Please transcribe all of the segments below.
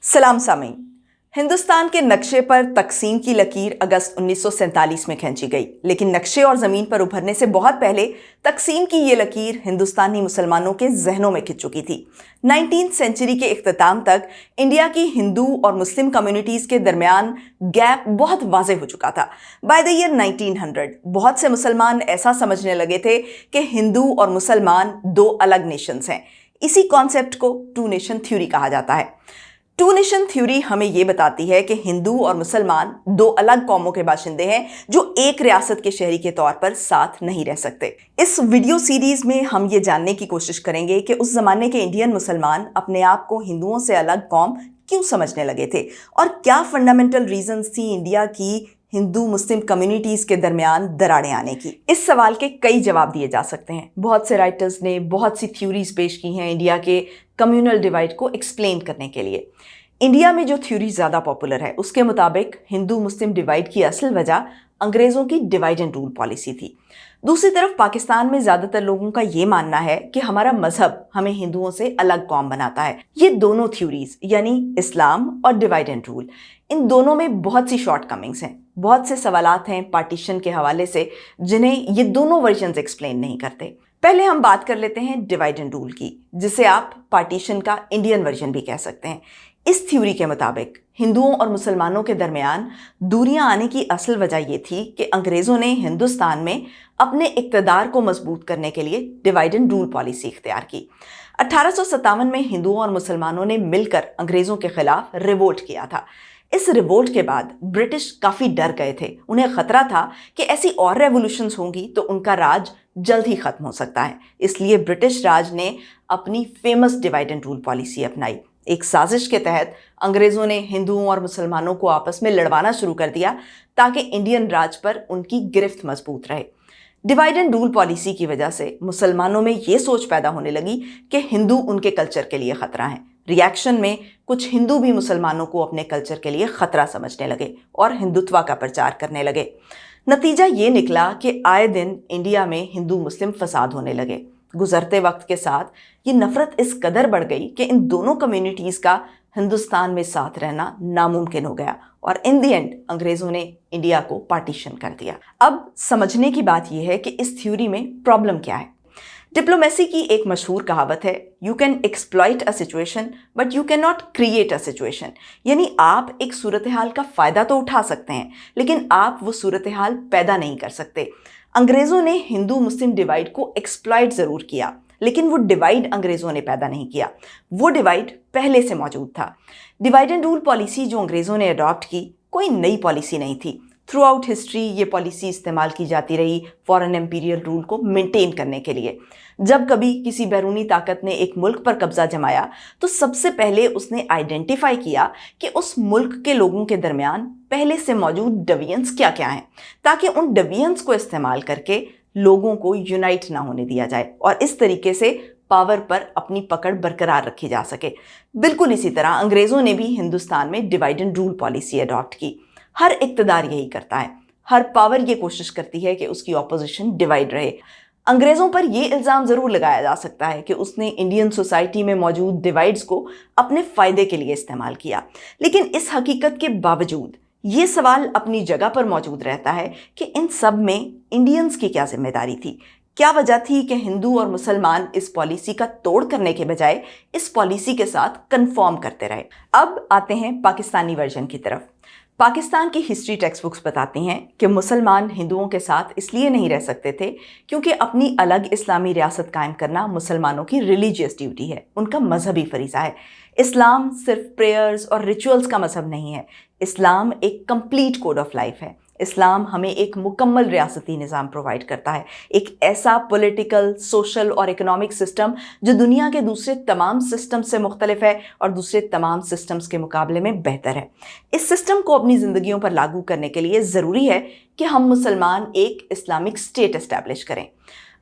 सलाम सामीन। हिंदुस्तान के नक्शे पर तकसीम की लकीर अगस्त 1947 में खींची गई, लेकिन नक्शे और ज़मीन पर उभरने से बहुत पहले तकसीम की ये लकीर हिंदुस्तानी मुसलमानों के जहनों में खिंच चुकी थी। 19वीं सेंचुरी के इख्तिताम तक इंडिया की हिंदू और मुस्लिम कम्युनिटीज़ के दरमियान गैप बहुत वाज़ेह हो चुका था। बाय द ईयर 1900 बहुत से मुसलमान ऐसा समझने लगे थे कि हिंदू और मुसलमान दो अलग नेशंस हैं। इसी कॉन्सेप्ट को टू नेशन थ्योरी कहा जाता है। टू नेशन थ्योरी हमें यह बताती है कि हिंदू और मुसलमान दो अलग कौमों के बाशिंदे हैं जो एक रियासत के शहरी के तौर पर साथ नहीं रह सकते। इस वीडियो सीरीज में हम ये जानने की कोशिश करेंगे कि उस जमाने के इंडियन मुसलमान अपने आप को हिंदुओं से अलग कौम क्यों समझने लगे थे और क्या फंडामेंटल रीजंस थी इंडिया की हिंदू मुस्लिम कम्युनिटीज़ के दरमियान दरारें आने की। इस सवाल के कई जवाब दिए जा सकते हैं। बहुत से राइटर्स ने बहुत सी थ्योरीज पेश की हैं इंडिया के कम्युनल डिवाइड को एक्सप्लेन करने के लिए। इंडिया में जो थ्योरी ज़्यादा पॉपुलर है उसके मुताबिक हिंदू मुस्लिम डिवाइड की असल वजह अंग्रेज़ों की डिवाइड एंड रूल पॉलिसी थी। दूसरी तरफ पाकिस्तान में ज़्यादातर लोगों का ये मानना है कि हमारा मजहब हमें हिंदुओं से अलग कौम बनाता है। ये दोनों थ्योरीज यानी इस्लाम और डिवाइड एंड रूल, इन दोनों में बहुत सी शॉर्ट कमिंग्स हैं। बहुत से सवालात हैं पार्टीशन के हवाले से जिन्हें ये दोनों वर्जन्स एक्सप्लेन नहीं करते। पहले हम बात कर लेते हैं डिवाइड एंड रूल की, जिसे आप पार्टीशन का इंडियन वर्जन भी कह सकते हैं। इस थ्योरी के मुताबिक हिंदुओं और मुसलमानों के दरमियान दूरियां आने की असल वजह यह थी कि अंग्रेज़ों ने हिंदुस्तान में अपने इक़्तिदार को मजबूत करने के लिए डिवाइड एंड रूल पॉलिसी इख्तियार की। 1857 में हिंदुओं और मुसलमानों ने मिलकर अंग्रेज़ों के खिलाफ रिवोल्ट किया था। इस रिवोल्ट के बाद ब्रिटिश काफ़ी डर गए थे। उन्हें ख़तरा था कि ऐसी और रेवोल्यूशंस होंगी तो उनका राज जल्द ही ख़त्म हो सकता है। इसलिए ब्रिटिश राज ने अपनी famous divide and rule policy अपनाई। एक साजिश के तहत अंग्रेज़ों ने हिंदुओं और मुसलमानों को आपस में लड़वाना शुरू कर दिया ताकि इंडियन राज पर उनकी गिरफ्त मजबूत रहे। डिवाइड एंड रूल पॉलिसी की वजह से मुसलमानों में ये सोच पैदा होने लगी कि हिंदू उनके कल्चर के लिए ख़तरा है। रिएक्शन में कुछ हिंदू भी मुसलमानों को अपने कल्चर के लिए ख़तरा समझने लगे और हिंदुत्व का प्रचार करने लगे। नतीजा ये निकला कि आए दिन इंडिया में हिंदू मुस्लिम फसाद होने लगे। गुजरते वक्त के साथ ये नफरत इस कदर बढ़ गई कि इन दोनों कम्युनिटीज़ का हिंदुस्तान में साथ रहना नामुमकिन हो गया और इन दी एंड अंग्रेज़ों ने इंडिया को पार्टीशन कर दिया। अब समझने की बात यह है कि इस थ्योरी में प्रॉब्लम क्या है। डिप्लोमेसी की एक मशहूर कहावत है, you can exploit a situation but you can not create a situation. यानी आप एक सूरत हाल का फ़ायदा तो उठा सकते हैं लेकिन आप वो सूरत हाल पैदा नहीं कर सकते। अंग्रेज़ों ने हिंदू मुस्लिम डिवाइड को एक्सप्लॉइट ज़रूर किया लेकिन वो डिवाइड अंग्रेज़ों ने पैदा नहीं किया, वो डिवाइड पहले से मौजूद था। डिवाइड एंड रूल पॉलिसी जो अंग्रेज़ों ने अडॉप्ट की कोई नई पॉलिसी नहीं थी। थ्रू आउट हिस्ट्री ये पॉलिसी इस्तेमाल की जाती रही फॉरेन एम्पीरियल रूल को मेंटेन करने के लिए। जब कभी किसी बैरूनी ताकत ने एक मुल्क पर कब्जा जमाया तो सबसे पहले उसने आइडेंटिफाई किया कि उस मुल्क के लोगों के दरमियान पहले से मौजूद डिवीजन्स क्या क्या हैं, ताकि उन डिवीजन्स को इस्तेमाल करके लोगों को यूनाइट ना होने दिया जाए और इस तरीके से पावर पर अपनी पकड़ बरकरार रखी जा सके। बिल्कुल इसी तरह अंग्रेज़ों ने भी हिंदुस्तान में divide and rule policy adopt की। हर इक़्तिदार यही करता है, हर पावर ये कोशिश करती है कि उसकी ऑपोजिशन डिवाइड रहे। अंग्रेज़ों पर यह इल्ज़ाम ज़रूर लगाया जा सकता है कि उसने इंडियन सोसाइटी में मौजूद डिवाइड्स को अपने फ़ायदे के लिए इस्तेमाल किया, लेकिन इस हकीकत के बावजूद ये सवाल अपनी जगह पर मौजूद रहता है कि इन सब में इंडियंस की क्या जिम्मेदारी थी। क्या वजह थी कि हिंदू और मुसलमान इस पॉलिसी का तोड़ करने के बजाय इस पॉलिसी के साथ कंफर्म करते रहे। अब आते हैं पाकिस्तानी वर्जन की तरफ। पाकिस्तान की हिस्ट्री टेक्स्ट बुक्स बताती हैं कि मुसलमान हिंदुओं के साथ इसलिए नहीं रह सकते थे क्योंकि अपनी अलग इस्लामी रियासत कायम करना मुसलमानों की रिलीजियस ड्यूटी है, उनका मजहबी फरीज़ा है। इस्लाम सिर्फ प्रेयर्स और रिचुअल्स का मजहब नहीं है, इस्लाम एक कंप्लीट कोड ऑफ लाइफ है। इस्लाम हमें एक मुकम्मल रियासती निज़ाम प्रोवाइड करता है, एक ऐसा पॉलिटिकल, सोशल और इकोनॉमिक सिस्टम जो दुनिया के दूसरे तमाम सिस्टम से मुख्तलिफ है और दूसरे तमाम सिस्टम्स के मुकाबले में बेहतर है। इस सिस्टम को अपनी ज़िंदगियों पर लागू करने के लिए ज़रूरी है कि हम मुसलमान एक इस्लामिक स्टेट इस्टेब्लिश करें।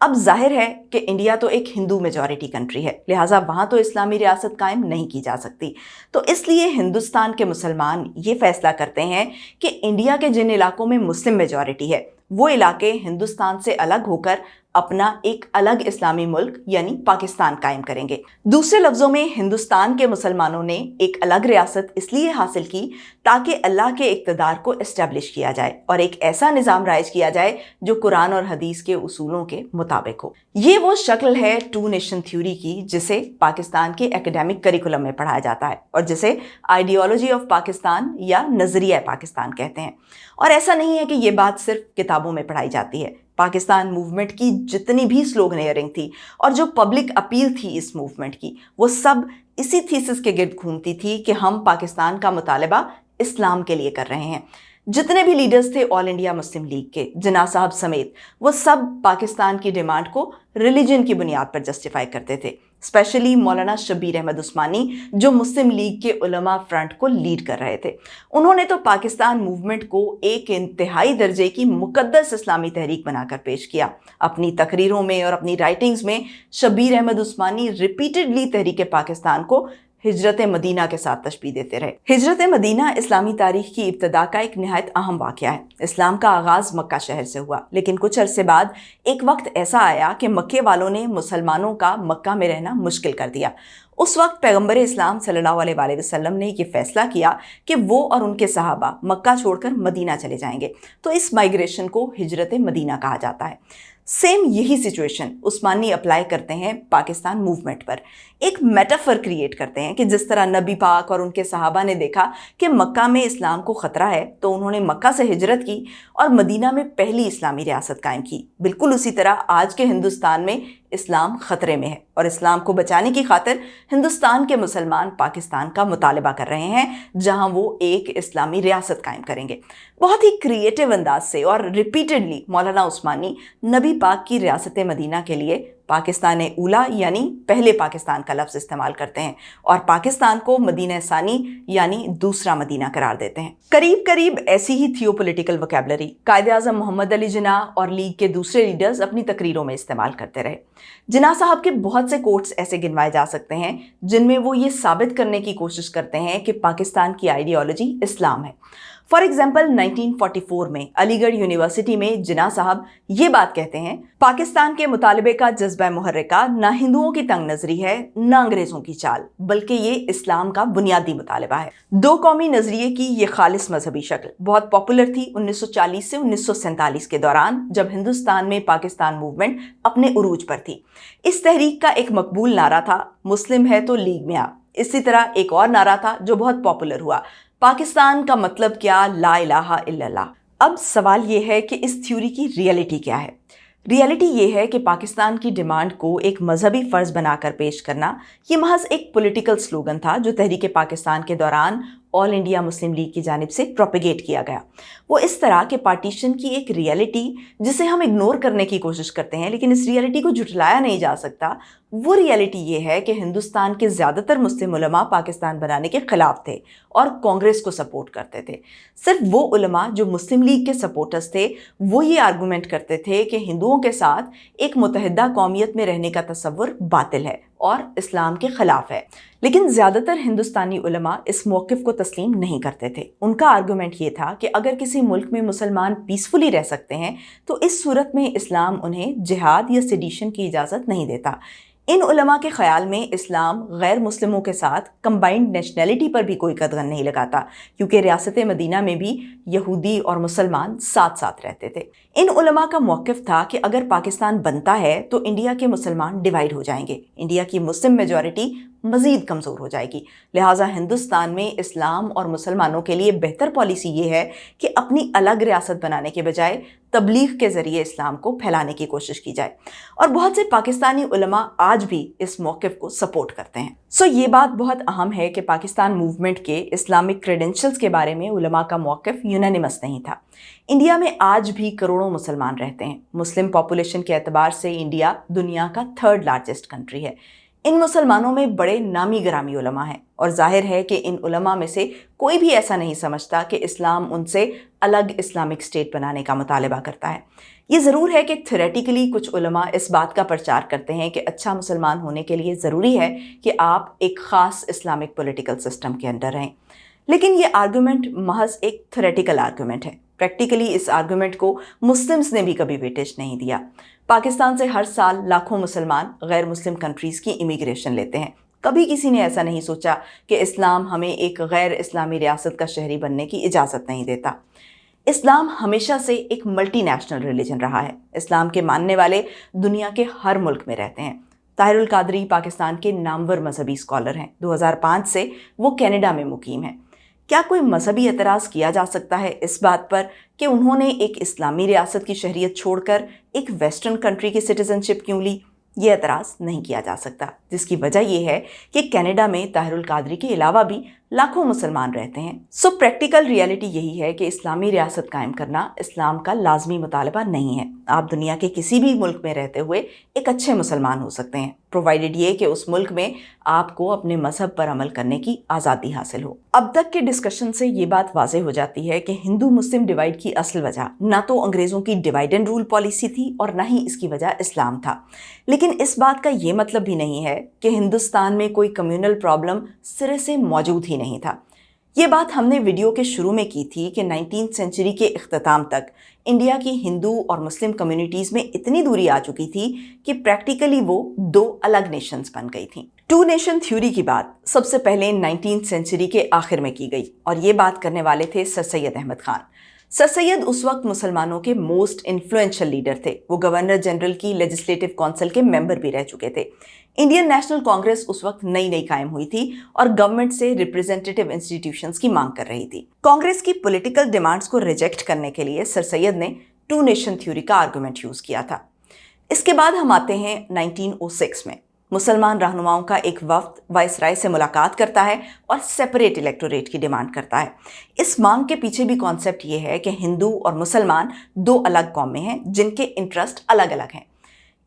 अब जाहिर है कि इंडिया तो एक हिंदू मेजॉरिटी कंट्री है, लिहाजा वहाँ तो इस्लामी रियासत कायम नहीं की जा सकती। तो इसलिए हिंदुस्तान के मुसलमान ये फैसला करते हैं कि इंडिया के जिन इलाकों में मुस्लिम मेजॉरिटी है वो इलाके हिंदुस्तान से अलग होकर अपना एक अलग इस्लामी मुल्क यानी पाकिस्तान कायम करेंगे। दूसरे लफ्जों में हिंदुस्तान के मुसलमानों ने एक अलग रियासत इसलिए हासिल की ताकि अल्लाह के इक़्तिदार को एस्टेब्लिश किया जाए और एक ऐसा निज़ाम राइज किया जाए जो कुरान और हदीस के उसूलों के मुताबिक हो। ये वो शक्ल है टू नेशन थ्योरी की जिसे पाकिस्तान के एकेडमिक करिकुलम में पढ़ाया जाता है और जिसे आइडियोलॉजी ऑफ पाकिस्तान या नजरिया पाकिस्तान कहते हैं। और ऐसा नहीं है कि ये बात सिर्फ किताबों में पढ़ाई जाती है। पाकिस्तान मूवमेंट की जितनी भी स्लोगनियरिंग थी और जो पब्लिक अपील थी इस मूवमेंट की, वो सब इसी थीसिस के गिर्द घूमती थी कि हम पाकिस्तान का मुतालबा इस्लाम के लिए कर रहे हैं। जितने भी लीडर्स थे ऑल इंडिया मुस्लिम लीग के, जिन्ना साहब समेत, वो सब पाकिस्तान की डिमांड को रिलीजन की बुनियाद पर जस्टिफाई करते थे। स्पेशली मौलाना शब्बीर अहमद उस्मानी, जो मुस्लिम लीग के उलमा फ्रंट को लीड कर रहे थे, उन्होंने तो पाकिस्तान मूवमेंट को एक इंतहाई दर्जे की मुकद्दस इस्लामी तहरीक बनाकर पेश किया। अपनी तकरीरों में और अपनी राइटिंग्स में शब्बीर अहमद उस्मानी रिपीटेडली तहरीक पाकिस्तान को हिजरत मदीना के साथ तशबीह देते रहे। हिजरत मदीना इस्लामी तारीख की इब्तदा का एक निहायत अहम वाक़या है। इस्लाम का आगाज़ मक्का शहर से हुआ, लेकिन कुछ अरसे बाद एक वक्त ऐसा आया कि मक्के वालों ने मुसलमानों का मक्का में रहना मुश्किल कर दिया। उस वक्त पैगम्बर इस्लाम सल्लल्लाहु अलैहि वसल्लम ने ये फैसला किया कि वो और उनके सहाबा मक्का छोड़कर मदीना चले जाएंगे। तो इस माइग्रेशन को हिजरत मदीना कहा जाता है। सेम यही सिचुएशन उस्मानी अप्लाई करते हैं पाकिस्तान मूवमेंट पर। एक मेटाफर क्रिएट करते हैं कि जिस तरह नबी पाक और उनके सहाबा ने देखा कि मक्का में इस्लाम को ख़तरा है तो उन्होंने मक्का से हिजरत की और मदीना में पहली इस्लामी रियासत कायम की। बिल्कुल उसी तरह आज के हिंदुस्तान में इस्लाम ख़तरे में है और इस्लाम को बचाने की खातिर हिंदुस्तान के मुसलमान पाकिस्तान का मुतालबा कर रहे हैं जहां वो एक इस्लामी रियासत कायम करेंगे। बहुत ही क्रिएटिव अंदाज से और रिपीटेडली मौलाना उस्मानी नबी पाक की रियासत मदीना के लिए पाकिस्तान ऊला यानी पहले पाकिस्तान का लफ्ज़ इस्तेमाल करते हैं और पाकिस्तान को मदीना सानी यानी दूसरा मदीना करार देते हैं। करीब करीब ऐसी ही थियोपॉलिटिकल वोकैबुलरी कायदे-आज़म मोहम्मद अली जिन्ना और लीग के दूसरे लीडर्स अपनी तकरीरों में इस्तेमाल करते रहे। जिन्ना साहब के बहुत से कोट्स ऐसे गिनवाए जा सकते हैं जिनमें वो ये साबित करने की कोशिश करते हैं कि पाकिस्तान की आइडियोलॉजी इस्लाम है। फॉर एग्जाम्पल 1944 में अलीगढ़ यूनिवर्सिटी में जिन्ना साहब ये बात कहते हैं, पाकिस्तान के मुतालबे का जज्बा मुहर्रिका ना हिंदुओं की तंग नजरी है ना अंग्रेजों की चाल, बल्कि ये इस्लाम का बुनियादी मुतालबा है। दो कौमी नजरिए की ये खालिस मजहबी शक्ल बहुत पॉपुलर थी 1940 से 1947 के दौरान, जब हिंदुस्तान में पाकिस्तान मूवमेंट अपने उरूज पर थी। इस तहरीक का एक मकबूल नारा था, मुस्लिम है तो लीग में आ। इसी तरह एक और नारा था जो बहुत पॉपुलर हुआ, पाकिस्तान का मतलब क्या, ला इलाहा इल्लल्लाह। अब सवाल ये है कि इस थ्योरी की रियलिटी क्या है। रियलिटी ये है कि पाकिस्तान की डिमांड को एक मजहबी फ़र्ज़ बनाकर पेश करना ये महज एक पॉलिटिकल स्लोगन था जो तहरीक पाकिस्तान के दौरान ऑल इंडिया मुस्लिम लीग की जानिब से प्रोपेगेट किया गया। वो इस तरह के पार्टीशन की एक रियलिटी जिसे हम इग्नोर करने की कोशिश करते हैं, लेकिन इस रियलिटी को झुठलाया नहीं जा सकता। वो रियलिटी ये है कि हिंदुस्तान के ज़्यादातर मुस्लिम उलमा पाकिस्तान बनाने के ख़िलाफ़ थे और कांग्रेस को सपोर्ट करते थे। सिर्फ वो उलमा जो मुस्लिम लीग के सपोर्टर्स थे वो ये आर्गूमेंट करते थे कि हिंदुओं के साथ एक मुतहदा कौमियत में रहने का तसव्वुर बातिल है और इस्लाम के ख़िलाफ़ है। लेकिन ज़्यादातर हिंदुस्तानी उलमा इस मौक़िफ़ को तस्लीम नहीं करते थे। उनका आर्गूमेंट ये था कि अगर किसी मुल्क में मुसलमान पीसफुली रह सकते हैं तो इस सूरत में इस्लाम उन्हें जिहाद या सेडिशन की इजाज़त नहीं देता। इन उलमा के ख़याल में इस्लाम गैर मुस्लिमों के साथ कंबाइंड नेशनैलिटी पर भी कोई कदगन नहीं लगाता, क्योंकि रियासत मदीना में भी यहूदी और मुसलमान साथ साथ रहते थे। इन उलमा का मौक़िफ़ था कि अगर पाकिस्तान बनता है तो इंडिया के मुसलमान डिवाइड हो जाएंगे, इंडिया की मुस्लिम मेजॉरिटी मज़ीद कमज़ोर हो जाएगी। लिहाजा हिंदुस्तान में इस्लाम और मुसलमानों के लिए बेहतर पॉलिसी ये है कि अपनी अलग रियासत बनाने के बजाय तबलीग के ज़रिए इस्लाम को फैलाने की कोशिश की जाए। और बहुत से पाकिस्तानी उलमा आज भी इस मौक़िफ़ को सपोर्ट करते हैं। सो ये बात बहुत अहम है कि पाकिस्तान मूवमेंट के इस्लामिक क्रेडेंशियल्स के बारे में उलमा का मौक़िफ़ यूनानिमस नहीं था। इंडिया में आज भी करोड़ों मुसलमान रहते हैं। मुस्लिम पॉपुलेशन के एतबार से इंडिया दुनिया का 3rd लार्जेस्ट कंट्री है। इन मुसलमानों में बड़े नामी गरामी उलमा हैं और जाहिर है कि इन उलमा में से कोई भी ऐसा नहीं समझता कि इस्लाम उनसे अलग इस्लामिक स्टेट बनाने का मुतालबा करता है। ये ज़रूर है कि थ्योरेटिकली कुछ उलमा इस बात का प्रचार करते हैं कि अच्छा मुसलमान होने के लिए ज़रूरी है कि आप एक ख़ास इस्लामिक पॉलिटिकल सिस्टम के अंडर रहें, लेकिन ये आर्गूमेंट महज एक थ्योरेटिकल आर्गूमेंट है। प्रैक्टिकली इस आर्गुमेंट को मुस्लिम्स ने भी कभी वेटेज नहीं दिया। पाकिस्तान से हर साल लाखों मुसलमान गैर मुस्लिम कंट्रीज की इमिग्रेशन लेते हैं। कभी किसी ने ऐसा नहीं सोचा कि इस्लाम हमें एक गैर इस्लामी रियासत का शहरी बनने की इजाज़त नहीं देता। इस्लाम हमेशा से एक मल्टी नेशनल रिलीजन रहा है। इस्लाम के मानने वाले दुनिया के हर मुल्क में रहते हैं। ताहिरुल कादरी पाकिस्तान के नामवर मजहबी स्कॉलर हैं। 2005 से वो कनाडा में मुकीम हैं। क्या कोई मजहबी एतराज़ किया जा सकता है इस बात पर कि उन्होंने एक इस्लामी रियासत की शहरियत छोड़कर एक वेस्टर्न कंट्री की सिटीजनशिप क्यों ली? ये एतराज़ नहीं किया जा सकता, जिसकी वजह यह है कि कनाडा में ताहिरुल कादरी के अलावा भी लाखों मुसलमान रहते हैं। सो प्रैक्टिकल रियलिटी यही है कि इस्लामी रियासत कायम करना इस्लाम का लाजमी मुतालबा नहीं है। आप दुनिया के किसी भी मुल्क में रहते हुए एक अच्छे मुसलमान हो सकते हैं, प्रोवाइडेड ये कि उस मुल्क में आपको अपने मजहब पर अमल करने की आज़ादी हासिल हो। अब तक के डिस्कशन से ये बात वाज़ेह हो जाती है कि हिंदू मुस्लिम डिवाइड की असल वजह ना तो अंग्रेज़ों की डिवाइड एंड रूल पॉलिसी थी और ना ही इसकी वजह इस्लाम था। लेकिन इस बात का ये मतलब भी नहीं है कि हिंदुस्तान में कोई कम्युनल प्रॉब्लम सिरे से मौजूद ही नहीं था। ये बात हमने वीडियो के शुरू में की थी कि 19th सेंचुरी के इख्तिताम तक इंडिया की हिंदू और मुस्लिम कम्युनिटीज़ में इतनी दूरी आ चुकी थी कि प्रैक्टिकली वो दो अलग नेशंस बन गई थीं। टू नेशन थ्योरी की बात सबसे पहले 19th सेंचुरी के आखिर में की गई और ये बात करने वाले थे सर सैयद अहमद खान। सर सैयद उस वक्त मुसलमानों के मोस्ट इन्फ्लुएंशियल लीडर थे। वो गवर्नर जनरल की लेजिस्लेटिव काउंसिल के मेंबर भी रह चुके थे। इंडियन नेशनल कांग्रेस उस वक्त नई नई कायम हुई थी और गवर्नमेंट से रिप्रेजेंटेटिव इंस्टीट्यूशंस की मांग कर रही थी। कांग्रेस की पॉलिटिकल डिमांड्स को रिजेक्ट करने के लिए सर सैयद ने टू नेशन थ्योरी का आर्गुमेंट यूज किया था। इसके बाद हम आते हैं 1906 में। मुसलमान रहनुमाओं का एक वफ्द वाइसराय से मुलाकात करता है और सेपरेट इलेक्टोरेट की डिमांड करता है। इस मांग के पीछे भी कॉन्सेप्ट ये है कि हिंदू और मुसलमान दो अलग कौमें हैं जिनके इंटरेस्ट अलग अलग हैं।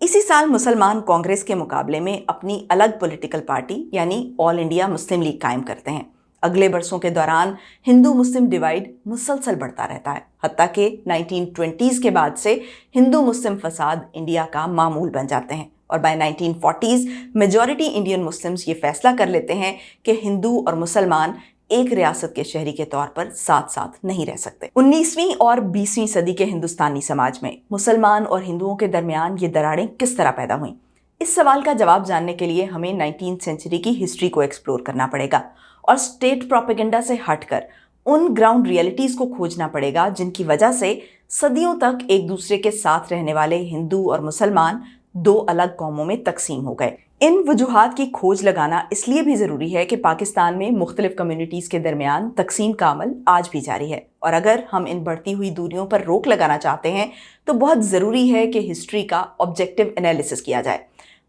इसी साल मुसलमान कांग्रेस के मुकाबले में अपनी अलग पॉलिटिकल पार्टी यानी ऑल इंडिया मुस्लिम लीग कायम करते हैं। अगले बरसों के दौरान हिंदू मुस्लिम डिवाइड मुसलसल बढ़ता रहता है, हत्ता कि 1920s के बाद से हिंदू मुस्लिम फसाद इंडिया का मामूल बन जाते हैं और bye 1940s majority Indian Muslims ये फैसला कर लेते हैं कि हिंदू और मुसलमान एक रियासत के शहरी के तौर पर साथ साथ नहीं रह सकते। 19वीं और 20वीं सदी के हिंदुस्तानी समाज में मुसलमान और हिंदुओं के दरमियान ये दरारें किस तरह पैदा हुईं? इस सवाल का जवाब जानने के लिए हमें 19th सेंचुरी की हिस्ट्री को एक्सप्लोर करना पड़ेगा और स्टेट प्रोपेगेंडा से हटकर उन ग्राउंड रियलिटीज़ को खोजना पड़ेगा जिनकी वजह से सदियों तक एक दूसरे के साथ रहने वाले हिंदू और मुसलमान दो अलग कौमों में तकसीम हो गए। इन वजूहात की खोज लगाना इसलिए भी ज़रूरी है कि पाकिस्तान में मुख्तलिफ कम्युनिटीज़ के दरमियान तकसीम का अमल आज भी जारी है और अगर हम इन बढ़ती हुई दूरियों पर रोक लगाना चाहते हैं तो बहुत ज़रूरी है कि हिस्ट्री का ऑब्जेक्टिव एनालिसिस किया जाए।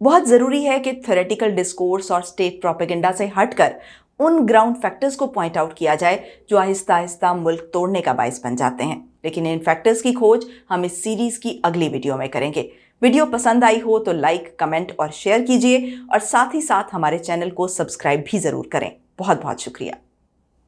बहुत ज़रूरी है कि थ्योरेटिकल डिस्कोर्स और स्टेट प्रोपेगेंडा से हटकर उन ग्राउंड फैक्टर्स को पॉइंट आउट किया जाए जो आहिस्ता आहिस्ता मुल्क तोड़ने का बायस बन जाते हैं। लेकिन इन फैक्टर्स की खोज हम इस सीरीज़ की अगली वीडियो में करेंगे। वीडियो पसंद आई हो तो लाइक, कमेंट और शेयर कीजिए और साथ ही साथ हमारे चैनल को सब्सक्राइब भी ज़रूर करें। बहुत बहुत शुक्रिया।